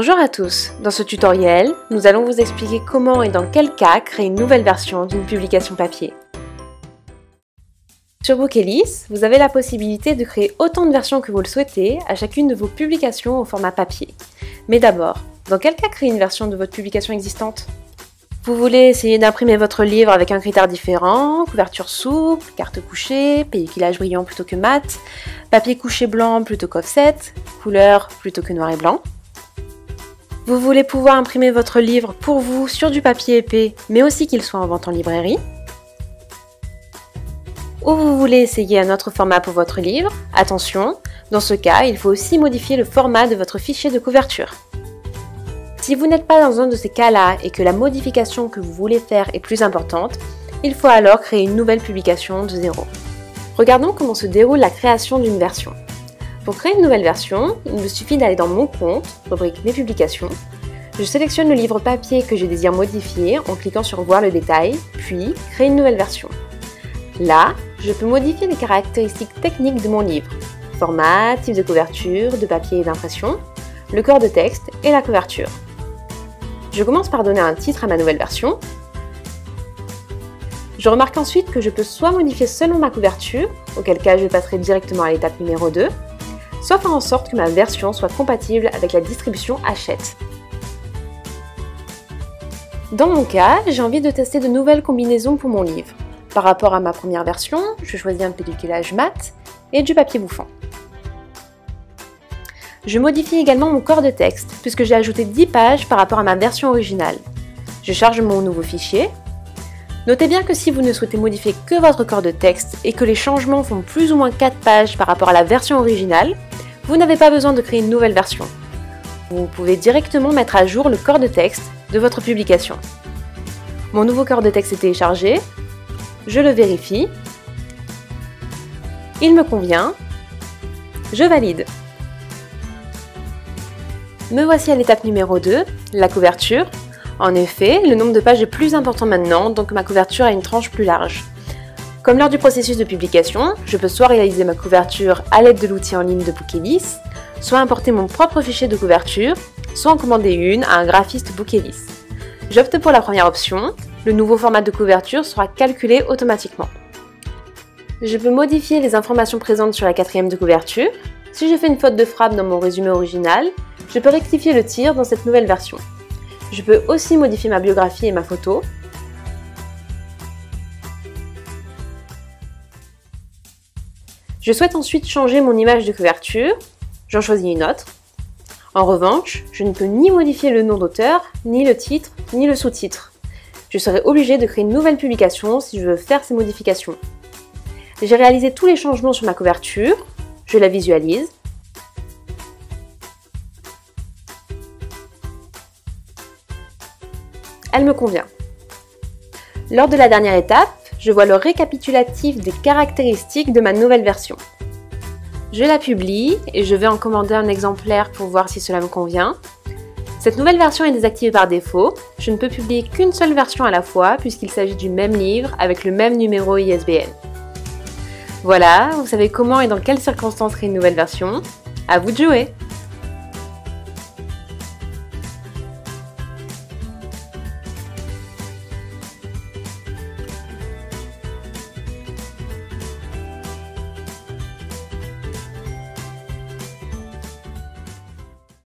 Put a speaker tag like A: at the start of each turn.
A: Bonjour à tous, dans ce tutoriel, nous allons vous expliquer comment et dans quel cas créer une nouvelle version d'une publication papier. Sur Bookelist, vous avez la possibilité de créer autant de versions que vous le souhaitez à chacune de vos publications au format papier. Mais d'abord, dans quel cas créer une version de votre publication existante? Vous voulez essayer d'imprimer votre livre avec un critère différent, couverture souple, carte couchée, pellicule brillant plutôt que mat, papier couché blanc plutôt qu'offset, couleur plutôt que noir et blanc. Vous voulez pouvoir imprimer votre livre pour vous sur du papier épais, mais aussi qu'il soit en vente en librairie. Ou vous voulez essayer un autre format pour votre livre. Attention, dans ce cas, il faut aussi modifier le format de votre fichier de couverture. Si vous n'êtes pas dans un de ces cas-là et que la modification que vous voulez faire est plus importante, il faut alors créer une nouvelle publication de zéro. Regardons comment se déroule la création d'une version. Pour créer une nouvelle version, il me suffit d'aller dans mon compte, rubrique Mes publications. Je sélectionne le livre papier que je désire modifier en cliquant sur Voir le détail, puis Créer une nouvelle version. Là, je peux modifier les caractéristiques techniques de mon livre, format, type de couverture, de papier et d'impression, le corps de texte et la couverture. Je commence par donner un titre à ma nouvelle version. Je remarque ensuite que je peux soit modifier seulement ma couverture, auquel cas je passerai directement à l'étape numéro 2, soit faire en sorte que ma version soit compatible avec la distribution Hachette. Dans mon cas, j'ai envie de tester de nouvelles combinaisons pour mon livre. Par rapport à ma première version, je choisis un pelliculage mat et du papier bouffant. Je modifie également mon corps de texte, puisque j'ai ajouté 10 pages par rapport à ma version originale. Je charge mon nouveau fichier. Notez bien que si vous ne souhaitez modifier que votre corps de texte et que les changements font plus ou moins 4 pages par rapport à la version originale, vous n'avez pas besoin de créer une nouvelle version. Vous pouvez directement mettre à jour le corps de texte de votre publication. Mon nouveau corps de texte est téléchargé, je le vérifie, il me convient, je valide. Me voici à l'étape numéro 2, la couverture. En effet, le nombre de pages est plus important maintenant, donc ma couverture a une tranche plus large. Comme lors du processus de publication, je peux soit réaliser ma couverture à l'aide de l'outil en ligne de Bookelist, soit importer mon propre fichier de couverture, soit en commander une à un graphiste Bookelist. J'opte pour la première option, le nouveau format de couverture sera calculé automatiquement. Je peux modifier les informations présentes sur la quatrième de couverture. Si j'ai fait une faute de frappe dans mon résumé original, je peux rectifier le tir dans cette nouvelle version. Je peux aussi modifier ma biographie et ma photo. Je souhaite ensuite changer mon image de couverture. J'en choisis une autre. En revanche, je ne peux ni modifier le nom d'auteur, ni le titre, ni le sous-titre. Je serai obligée de créer une nouvelle publication si je veux faire ces modifications. J'ai réalisé tous les changements sur ma couverture. Je la visualise. Elle me convient. Lors de la dernière étape, je vois le récapitulatif des caractéristiques de ma nouvelle version. Je la publie et je vais en commander un exemplaire pour voir si cela me convient. Cette nouvelle version est désactivée par défaut. Je ne peux publier qu'une seule version à la fois puisqu'il s'agit du même livre avec le même numéro ISBN. Voilà, vous savez comment et dans quelles circonstances créer une nouvelle version. À vous de jouer!